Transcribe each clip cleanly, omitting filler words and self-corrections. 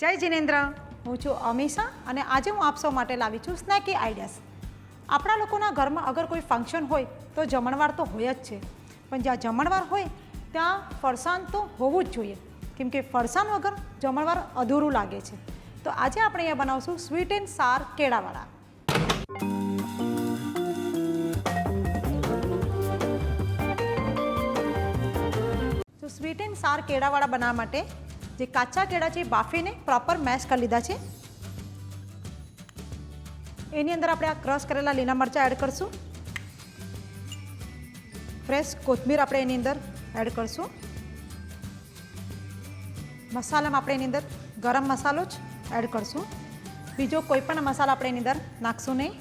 જય જિનેન્દ્ર, હું છું અમીષા અને આજે હું આપ સૌ માટે લાવી છું સ્નેકી આઈડિયાઝ. આપણા લોકોના ઘરમાં અગર કોઈ ફંક્શન હોય તો જમણવાર તો હોય જ છે, પણ જ્યાં જમણવાર હોય ત્યાં ફરસાણ તો હોવું જ જોઈએ, કેમ કે ફરસાણ વગર જમણવાર અધૂરું લાગે છે. તો આજે આપણે અહીંયા બનાવશું સ્વીટ એન્ડ સાર કેળાવાળા. તો સ્વીટ એન્ડ સાર કેળાવાળા બનાવવા માટે જે કાચા કેળા છે બાફીને પ્રોપર મેશ કરી લીધા છે. એની અંદર આપણે આ ક્રશ કરેલા લીલા મરચાં એડ કરશું. ફ્રેશ કોથમીર આપણે એની અંદર એડ કરશું. મસાલામાં આપણે એની અંદર ગરમ મસાલો જ એડ કરશું. બીજો કોઈ પણ મસાલા આપણે એની અંદર નાખશું નહીં.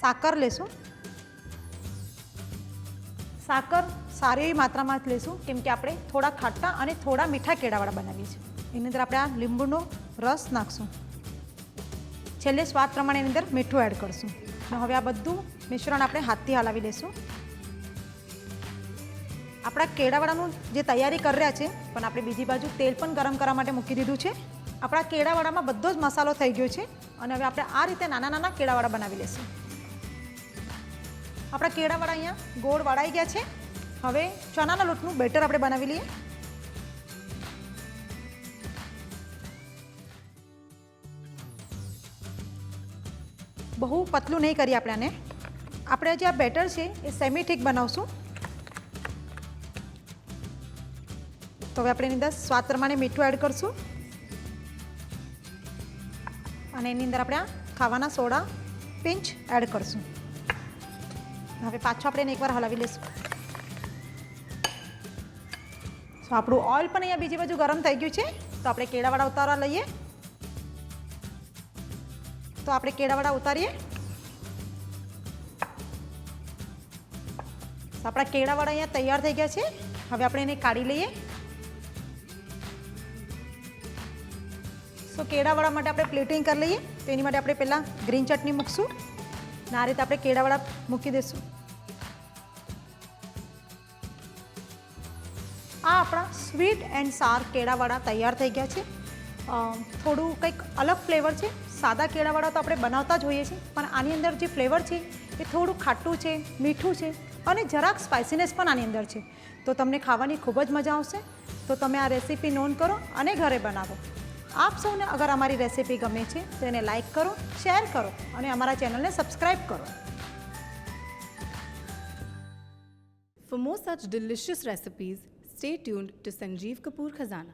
સાકર લેશું. સાકર સારી એવી માત્રામાં જ લેશું, કેમ કે આપણે થોડા ખાટા અને થોડા મીઠા કેળાવાળા બનાવીએ છીએ. એની અંદર આપણે આ લીંબુનો રસ નાખશું. છેલ્લે સ્વાદ પ્રમાણે એની અંદર મીઠું એડ કરશું. હવે આ બધું મિશ્રણ આપણે હાથથી હલાવી લઈશું. આપણા કેળાવાળાનું જે તૈયારી કરી રહ્યા છે, પણ આપણે બીજી બાજુ તેલ પણ ગરમ કરવા માટે મૂકી દીધું છે. આપણા કેળાવાળામાં બધો જ મસાલો થઈ ગયો છે અને હવે આપણે આ રીતે નાના નાના કેળાવાળા બનાવી લઈશું. આપણા કેળાવાળા અહીંયા ગોળ વળાઈ ગયા છે. હવે ચણાના લોટનું બેટર આપણે બનાવી લઈએ. બહુ પતલું નહીં કરીએ આપણે આને. આપણે જે આ બેટર છે એ સેમી ઠીક બનાવશું. તો હવે આપણે એની અંદર સ્વાદ પ્રમાણે મીઠું એડ કરશું અને એની અંદર આપણે આ ખાવાના સોડા પિંચ એડ કરશું. હવે પાછું આપણે એને એકવાર હલાવી લઈશું. તો આપણું ઓઇલ પણ અહીંયા બીજી બાજુ ગરમ થઈ ગયું છે. તો આપણે કેળાવાળા ઉતારવા લઈએ. તો આપણે કેળાવાળા ઉતારીએ. તો આપણા કેળાવાળા અહીંયા તૈયાર થઈ ગયા છે. હવે આપણે એને કાઢી લઈએ. તો કેળાવાળા માટે આપણે પ્લેટિંગ કરી લઈએ. તો એની માટે આપણે પહેલાં ગ્રીન ચટણી મૂકશું. આ રીતે આપણે કેળાવાળા મૂકી દઈશું. આ આપણા સ્વીટ એન્ડ સાર કેળાવાળા તૈયાર થઈ ગયા છે. થોડું કંઈક અલગ ફ્લેવર છે. સાદા કેળાવાળા તો આપણે બનાવતા જ હોઈએ છીએ, પણ આની અંદર જે ફ્લેવર છે એ થોડું ખાટું છે, મીઠું છે અને જરાક સ્પાઇસીનેસ પણ આની અંદર છે. તો તમને ખાવાની ખૂબ જ મજા આવશે. તો તમે આ રેસીપી નોંધ કરો અને ઘરે બનાવો. આપ સૌને અગર અમારી રેસીપી ગમે છે તો એને લાઈક કરો, શેર કરો અને અમારા ચેનલને સબસ્ક્રાઈબ કરો. For more such delicious recipes, stay tuned to Sanjeev Kapoor Khazana.